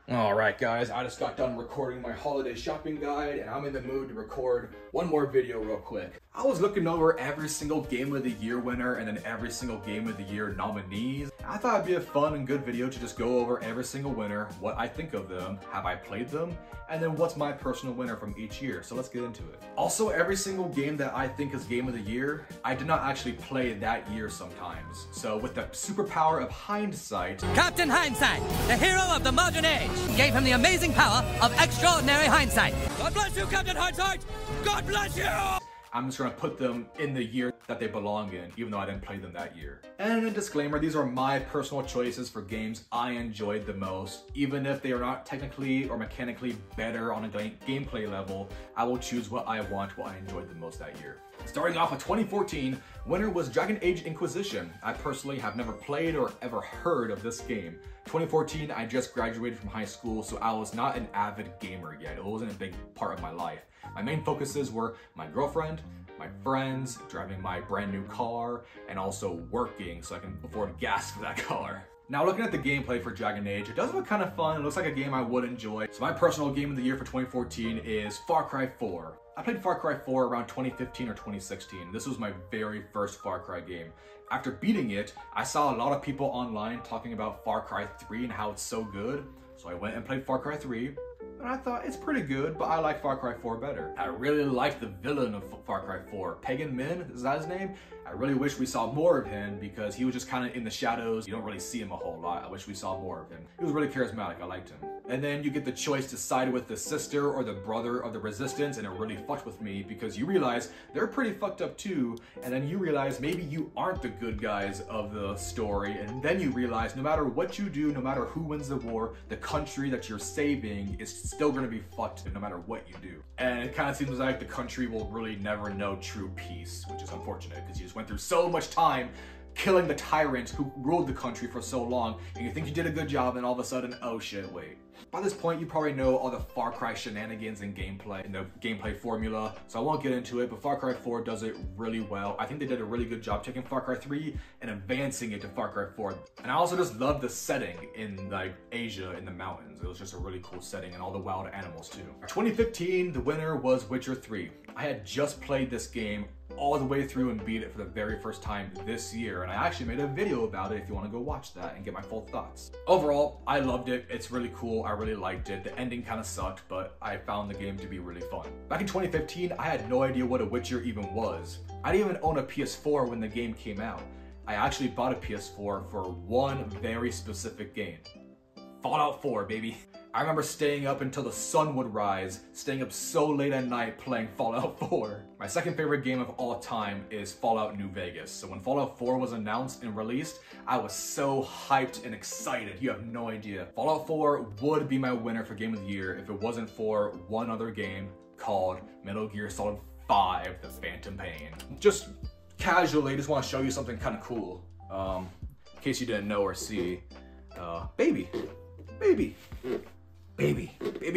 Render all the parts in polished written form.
Alright guys, I just got done recording my holiday shopping guide and I'm in the mood to record one more video real quick. I was looking over every single Game of the Year winner and then every single Game of the Year nominees. I thought it'd be a fun and good video to just go over every single winner, what I think of them, have I played them, and then what's my personal winner from each year. So let's get into it. Also, every single game that I think is Game of the Year, I did not actually play that year sometimes. So with the superpower of hindsight, Captain Hindsight, the hero of the modern age, gave him the amazing power of extraordinary hindsight. God bless you, Captain Hindsight! God bless you! I'm just gonna put them in the year that they belong in, even though I didn't play them that year. And a disclaimer, these are my personal choices for games I enjoyed the most. Even if they are not technically or mechanically better on a gameplay level, I will choose what I want, what I enjoyed the most that year. Starting off with 2014, winner was Dragon Age Inquisition. I personally have never played or ever heard of this game. 2014, I just graduated from high school, so I was not an avid gamer yet. It wasn't a big part of my life. My main focuses were my girlfriend, my friends, driving my brand new car, and also working so I can afford gas for that car. Now looking at the gameplay for Dragon Age, it does look kind of fun. It looks like a game I would enjoy. So my personal game of the year for 2014 is Far Cry 4. I played Far Cry 4 around 2015 or 2016. This was my very first Far Cry game. After beating it, I saw a lot of people online talking about Far Cry 3 and how it's so good. So I went and played Far Cry 3. And I thought it's pretty good, but I like Far Cry 4 better. I really liked the villain of Far Cry 4. Pagan Min, is that his name? I really wish we saw more of him because he was just kind of in the shadows. You don't really see him a whole lot. I wish we saw more of him. He was really charismatic, I liked him. And then you get the choice to side with the sister or the brother of the Resistance, and it really fucked with me because you realize they're pretty fucked up too, and then you realize maybe you aren't the good guys of the story, and then you realize no matter what you do, no matter who wins the war, the country that you're saving is still gonna be fucked no matter what you do. And it kind of seems like the country will really never know true peace, which is unfortunate because you just went through so much time killing the tyrants who ruled the country for so long, and you think you did a good job, and all of a sudden, oh shit, wait. By this point, you probably know all the Far Cry shenanigans and gameplay, and the gameplay formula, so I won't get into it, but Far Cry 4 does it really well. I think they did a really good job taking Far Cry 3 and advancing it to Far Cry 4. And I also just love the setting in like Asia in the mountains. It was just a really cool setting, and all the wild animals too. 2015, the winner was Witcher 3. I had just played this game all the way through and beat it for the very first time this year, and I actually made a video about it if you want to go watch that and get my full thoughts. Overall, I loved it. It's really cool. I really liked it. The ending kind of sucked, but I found the game to be really fun. Back in 2015, I had no idea what a Witcher even was. I didn't even own a PS4 when the game came out. I actually bought a PS4 for one very specific game. Fallout 4, baby. I remember staying up until the sun would rise, staying up so late at night playing Fallout 4. My second favorite game of all time is Fallout New Vegas. So when Fallout 4 was announced and released, I was so hyped and excited. You have no idea. Fallout 4 would be my winner for Game of the Year if it wasn't for one other game called Metal Gear Solid 5, The Phantom Pain. Just casually, just want to show you something kind of cool. In case you didn't know or see, baby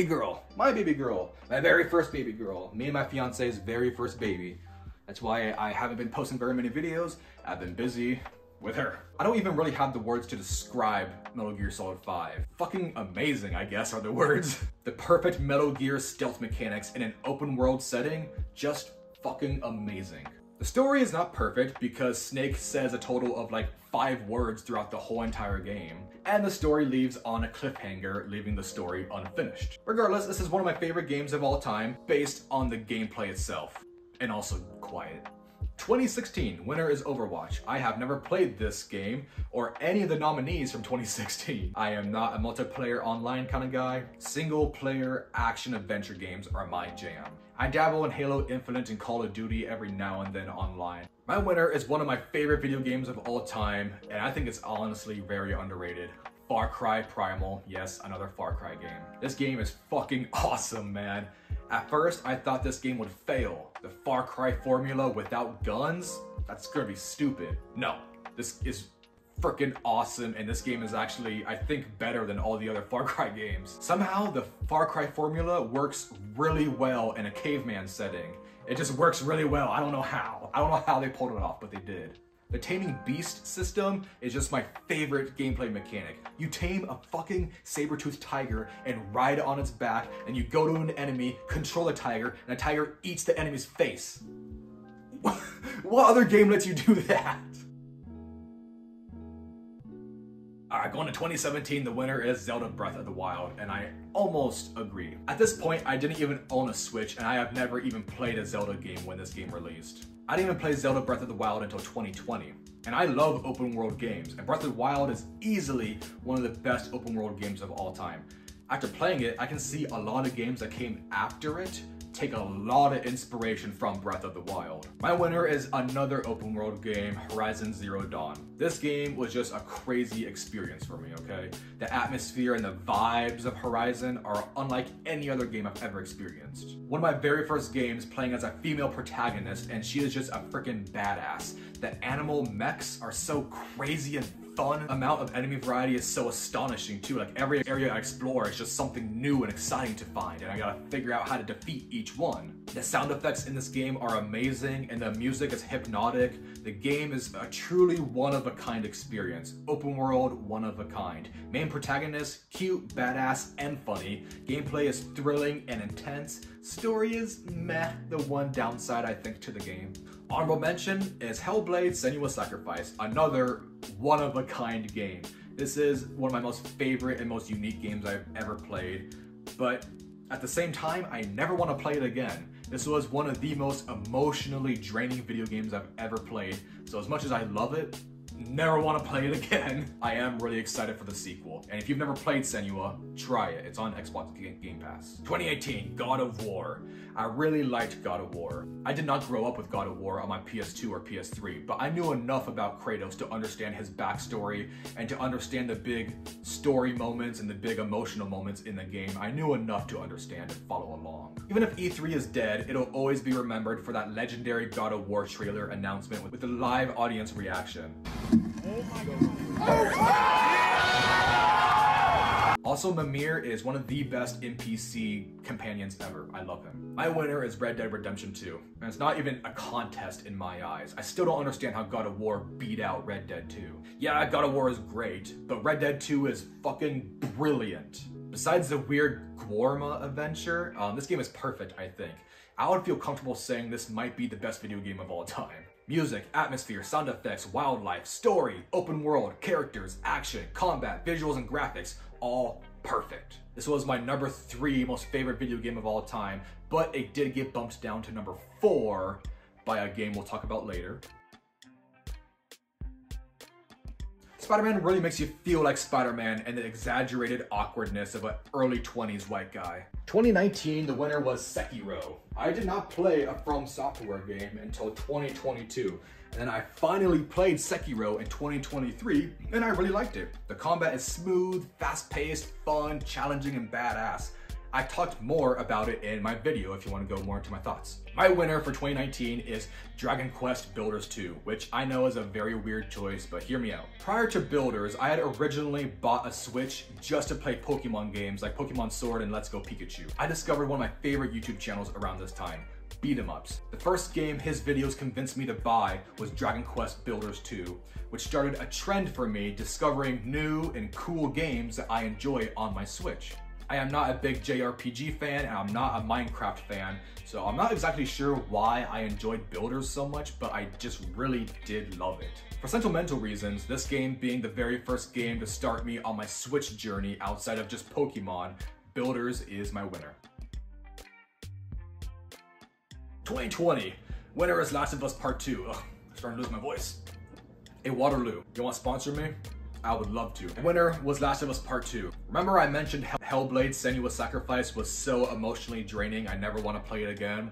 girl, my baby girl, my very first baby girl, me and my fiance's very first baby. That's why I haven't been posting very many videos. I've been busy with her. I don't even really have the words to describe Metal Gear Solid 5. Fucking amazing, I guess, are the words. The perfect Metal Gear stealth mechanics in an open world setting, just fucking amazing. The story is not perfect because Snake says a total of like 5 words throughout the whole entire game, and the story leaves on a cliffhanger, leaving the story unfinished. Regardless, this is one of my favorite games of all time, based on the gameplay itself, and also quiet. 2016, winner is Overwatch. I have never played this game or any of the nominees from 2016. I am not a multiplayer online kind of guy. Single player action adventure games are my jam. I dabble in Halo Infinite and Call of Duty every now and then online. My winner is one of my favorite video games of all time, and I think it's honestly very underrated. Far Cry Primal. Yes, another Far Cry game. This game is fucking awesome, man. At first, I thought this game would fail. The Far Cry formula without guns? That's gonna be stupid. No, this is freaking awesome, and this game is actually, I think, better than all the other Far Cry games. Somehow, the Far Cry formula works really well in a caveman setting. It just works really well. I don't know how. I don't know how they pulled it off, but they did. The taming beast system is just my favorite gameplay mechanic. You tame a fucking saber-toothed tiger and ride on its back, and you go to an enemy, control the tiger, and the tiger eats the enemy's face. What other game lets you do that? Alright, going to 2017, the winner is Zelda Breath of the Wild, and I almost agree. At this point, I didn't even own a Switch, and I have never even played a Zelda game when this game released. I didn't even play Zelda Breath of the Wild until 2020, and I love open world games, and Breath of the Wild is easily one of the best open world games of all time. After playing it, I can see a lot of games that came after it take a lot of inspiration from Breath of the Wild. My winner is another open world game, Horizon Zero Dawn. This game was just a crazy experience for me, okay? The atmosphere and the vibes of Horizon are unlike any other game I've ever experienced. One of my very first games playing as a female protagonist, and she is just a freaking badass. The animal mechs are so crazy and fun. The amount of enemy variety is so astonishing too. Like every area I explore is just something new and exciting to find, and I gotta figure out how to defeat each one. The sound effects in this game are amazing, and the music is hypnotic. The game is a truly one-of-a-kind experience. Open world, one of a kind. Main protagonist, cute, badass, and funny. Gameplay is thrilling and intense. Story is meh, the one downside I think to the game. Honorable mention is Hellblade: Senua's Sacrifice, another one-of-a-kind game. This is one of my most favorite and most unique games I've ever played, but at the same time, I never want to play it again. This was one of the most emotionally draining video games I've ever played, so as much as I love it, never want to play it again. I am really excited for the sequel, and if you've never played Senua, try it. It's on Xbox Game Pass. 2018, God of War. I really liked God of War. I did not grow up with God of War on my PS2 or PS3, but I knew enough about Kratos to understand his backstory and to understand the big story moments and the big emotional moments in the game. I knew enough to understand and follow along. Even if E3 is dead, it'll always be remembered for that legendary God of War trailer announcement with the live audience reaction. Oh my God. Also, Mimir is one of the best NPC companions ever. I love him. My winner is Red Dead Redemption 2, and it's not even a contest in my eyes. I still don't understand how God of War beat out Red Dead 2. Yeah, God of War is great, but Red Dead 2 is fucking brilliant. Besides the weird Gwarma adventure, this game is perfect, I think. I would feel comfortable saying this might be the best video game of all time. Music, atmosphere, sound effects, wildlife, story, open world, characters, action, combat, visuals, and graphics, all perfect. This was my number 3 most favorite video game of all time, but it did get bumped down to number 4 by a game we'll talk about later. Spider-Man really makes you feel like Spider-Man and the exaggerated awkwardness of an early 20s white guy. 2019, the winner was Sekiro. I did not play a From Software game until 2022, and then I finally played Sekiro in 2023, and I really liked it. The combat is smooth, fast-paced, fun, challenging, and badass. I talked more about it in my video if you want to go more into my thoughts. My winner for 2019 is Dragon Quest Builders 2, which I know is a very weird choice, but hear me out. Prior to Builders, I had originally bought a Switch just to play Pokemon games like Pokemon Sword and Let's Go Pikachu. I discovered one of my favorite YouTube channels around this time, Beat 'em Ups. The first game his videos convinced me to buy was Dragon Quest Builders 2, which started a trend for me discovering new and cool games that I enjoy on my Switch. I am not a big JRPG fan, and I'm not a Minecraft fan, so I'm not exactly sure why I enjoyed Builders so much, but I just really did love it. For sentimental reasons, this game being the very first game to start me on my Switch journey outside of just Pokemon, Builders is my winner. 2020, winner is Last of Us Part 2. Ugh, I'm starting to lose my voice. Hey Waterloo, you want to sponsor me? I would love to. The winner was Last of Us Part 2. Remember I mentioned Hellblade: Senua's Sacrifice was so emotionally draining I never want to play it again?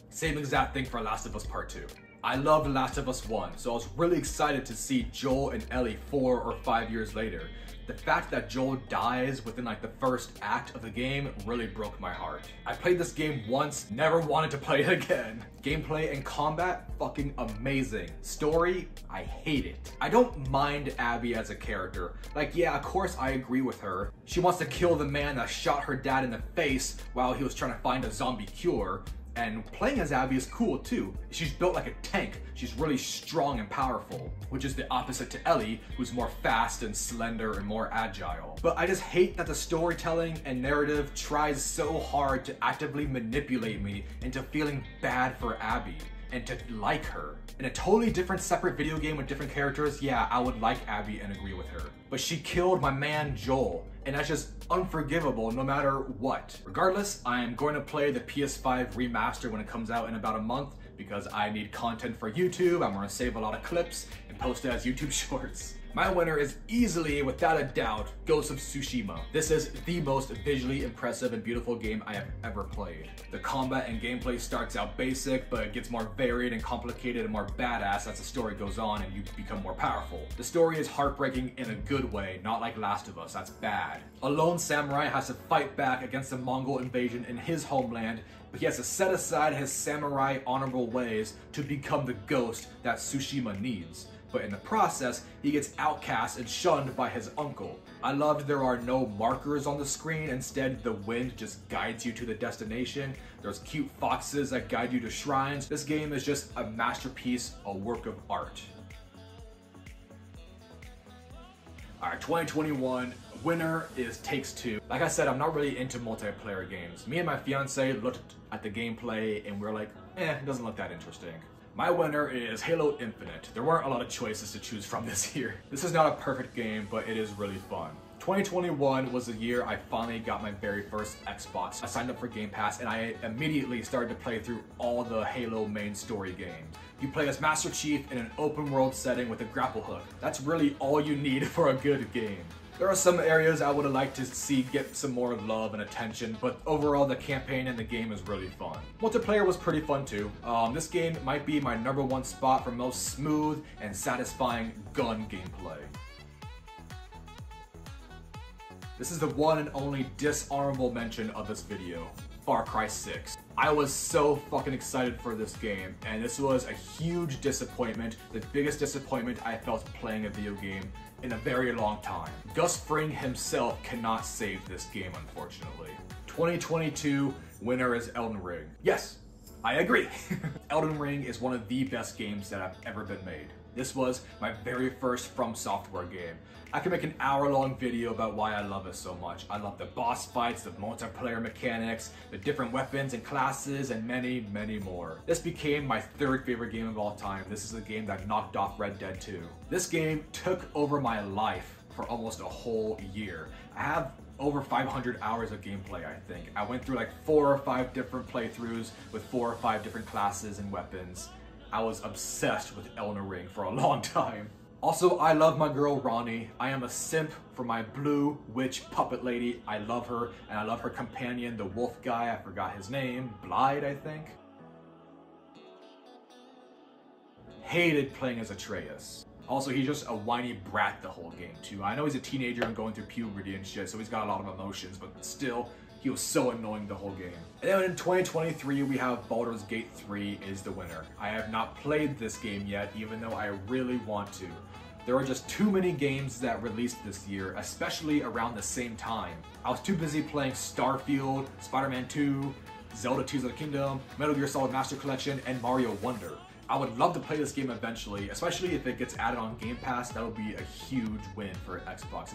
Same exact thing for Last of Us Part 2. I loved Last of Us 1, so I was really excited to see Joel and Ellie 4 or 5 years later. The fact that Joel dies within like the first act of the game really broke my heart. I played this game once, never wanted to play it again. Gameplay and combat, fucking amazing. Story, I hate it. I don't mind Abby as a character. Like, yeah, of course I agree with her. She wants to kill the man that shot her dad in the face while he was trying to find a zombie cure. And playing as Abby is cool too. She's built like a tank. She's really strong and powerful, which is the opposite to Ellie, who's more fast and slender and more agile. But I just hate that the storytelling and narrative tries so hard to actively manipulate me into feeling bad for Abby and to like her. In a totally different separate video game with different characters, yeah, I would like Abby and agree with her. But she killed my man Joel, and that's just unforgivable no matter what. Regardless, I am going to play the PS5 remaster when it comes out in about a month because I need content for YouTube. I'm gonna save a lot of clips and post it as YouTube shorts. My winner is easily, without a doubt, Ghost of Tsushima. This is the most visually impressive and beautiful game I have ever played. The combat and gameplay starts out basic, but it gets more varied and complicated and more badass as the story goes on and you become more powerful. The story is heartbreaking in a good way, not like Last of Us, that's bad. A lone samurai has to fight back against the Mongol invasion in his homeland, but he has to set aside his samurai honorable ways to become the ghost that Tsushima needs. But in the process, he gets outcast and shunned by his uncle. I loved there are no markers on the screen, instead the wind just guides you to the destination. There's cute foxes that guide you to shrines. This game is just a masterpiece, a work of art. Alright, 2021, winner is Takes Two. Like I said, I'm not really into multiplayer games. Me and my fiance looked at the gameplay and we're like, it doesn't look that interesting. My winner is Halo Infinite. There weren't a lot of choices to choose from this year. This is not a perfect game, but it is really fun. 2021 was the year I finally got my very first Xbox. I signed up for Game Pass and I immediately started to play through all the Halo main story games. You play as Master Chief in an open world setting with a grapple hook. That's really all you need for a good game. There are some areas I would have liked to see get some more love and attention, but overall the campaign and the game is really fun. Multiplayer was pretty fun too. This game might be my #1 spot for most smooth and satisfying gun gameplay. This is the one and only dishonorable mention of this video, Far Cry 6. I was so fucking excited for this game, and this was a huge disappointment, the biggest disappointment I felt playing a video game in a very long time. Gus Fring himself cannot save this game, unfortunately. 2022 winner is Elden Ring. Yes, I agree. Elden Ring is one of the best games that have ever been made. This was my very first From Software game. I can make an hour-long video about why I love it so much. I love the boss fights, the multiplayer mechanics, the different weapons and classes, and many, many more. This became my third favorite game of all time. This is a game that knocked off Red Dead 2. This game took over my life for almost a whole year. I have over 500 hours of gameplay, I think. I went through like 4 or 5 different playthroughs with 4 or 5 different classes and weapons. I was obsessed with Elden Ring for a long time. Also, I love my girl Ronnie. I am a simp for my blue witch puppet lady. I love her, and I love her companion, the wolf guy. I forgot his name. Blyde, I think. Hated playing as Atreus. Also, he's just a whiny brat the whole game, too. I know he's a teenager and going through puberty and shit, so he's got a lot of emotions, but still, he was so annoying the whole game. And then in 2023, we have Baldur's Gate 3 is the winner. I have not played this game yet, even though I really want to. There are just too many games that released this year, especially around the same time. I was too busy playing Starfield, Spider-Man 2, Zelda Tears of the Kingdom, Metal Gear Solid Master Collection, and Mario Wonder. I would love to play this game eventually, especially if it gets added on Game Pass. That would be a huge win for Xbox.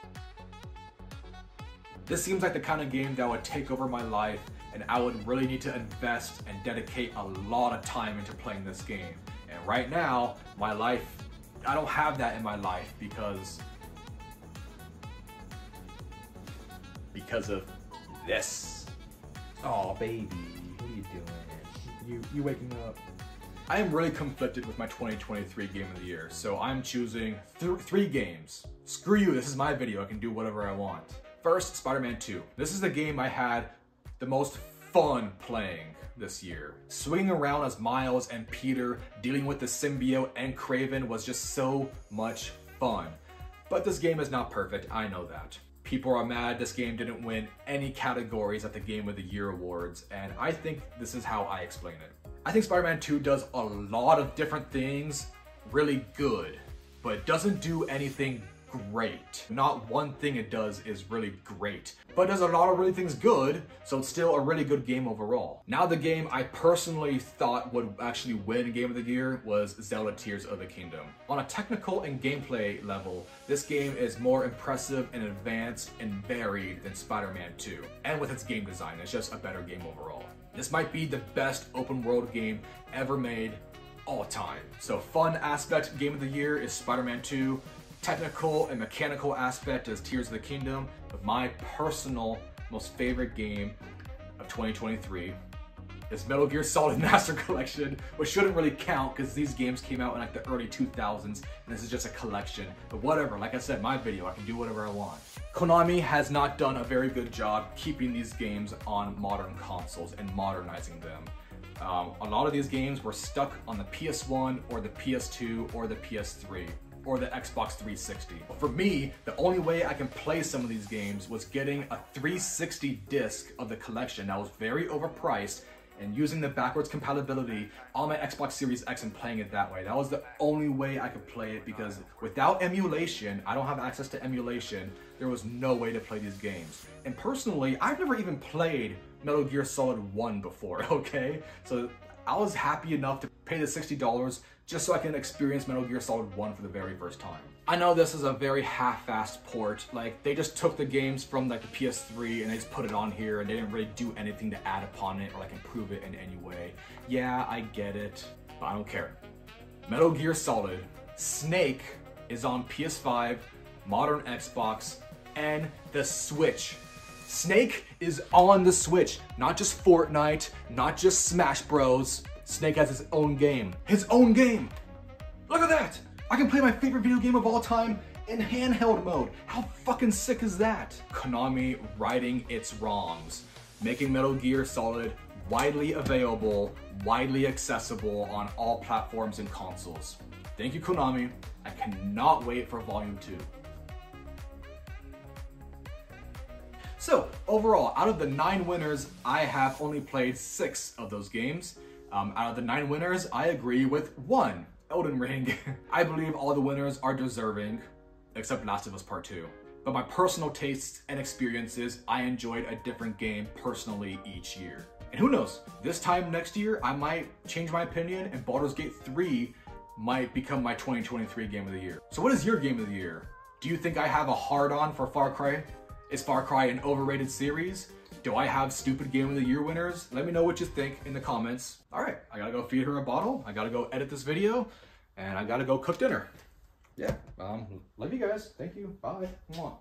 This seems like the kind of game that would take over my life, and I would really need to invest and dedicate a lot of time into playing this game. And right now, my life, I don't have that in my life because of this. Oh baby, what are you doing? You waking up? I am really conflicted with my 2023 Game of the Year, so I'm choosing 3 games. Screw you, this is my video, I can do whatever I want. First, Spider-Man 2. This is the game I had the most fun playing this year. Swinging around as Miles and Peter, dealing with the symbiote and Kraven was just so much fun. But this game is not perfect, I know that. People are mad this game didn't win any categories at the Game of the Year awards, and I think this is how I explain it. I think Spider-Man 2 does a lot of different things really good, but doesn't do anything great. Not one thing it does is really great, but it does a lot of really things good, so it's still a really good game overall. Now the game I personally thought would actually win Game of the Year was Zelda Tears of the Kingdom. On a technical and gameplay level, this game is more impressive and advanced and varied than Spider-Man 2. And with its game design, it's just a better game overall. This might be the best open world game ever made all time. So fun aspect Game of the Year is Spider-Man 2. Technical and mechanical aspect is Tears of the Kingdom. But my personal most favorite game of 2023 is Metal Gear Solid Master Collection, which shouldn't really count because these games came out in like the early 2000s and this is just a collection. But whatever, like I said, my video, I can do whatever I want. Konami has not done a very good job keeping these games on modern consoles and modernizing them. A lot of these games were stuck on the PS1 or the PS2 or the PS3 or the Xbox 360. For me, the only way I can play some of these games was getting a 360 disc of the collection that was very overpriced and using the backwards compatibility on my Xbox Series X and playing it that way. That was the only way I could play it because without emulation, I don't have access to emulation, there was no way to play these games. And personally, I've never even played Metal Gear Solid 1 before, okay? So I was happy enough to pay the $60 just so I can experience Metal Gear Solid 1 for the very first time. I know this is a very half-assed port, like they just took the games from like the PS3 and they just put it on here and they didn't really do anything to add upon it or like improve it in any way. Yeah, I get it, but I don't care. Metal Gear Solid, Snake is on PS5, modern Xbox, and the Switch. Snake is on the Switch, not just Fortnite, not just Smash Bros. Snake has his own game. His own game! Look at that! I can play my favorite video game of all time in handheld mode. How fucking sick is that? Konami righting its wrongs, making Metal Gear Solid widely available, widely accessible on all platforms and consoles. Thank you, Konami. I cannot wait for Volume 2. So, overall, out of the 9 winners, I have only played 6 of those games. Out of the 9 winners, I agree with 1, Elden Ring. I believe all the winners are deserving, except Last of Us Part 2. But my personal tastes and experiences, I enjoyed a different game personally each year. And who knows, this time next year, I might change my opinion and Baldur's Gate 3 might become my 2023 Game of the Year. So what is your Game of the Year? Do you think I have a hard-on for Far Cry? Is Far Cry an overrated series? Do I have stupid Game of the Year winners? Let me know what you think in the comments. All right, I gotta go feed her a bottle. I gotta go edit this video and I gotta go cook dinner. Yeah, love you guys. Thank you. Bye. Mwah.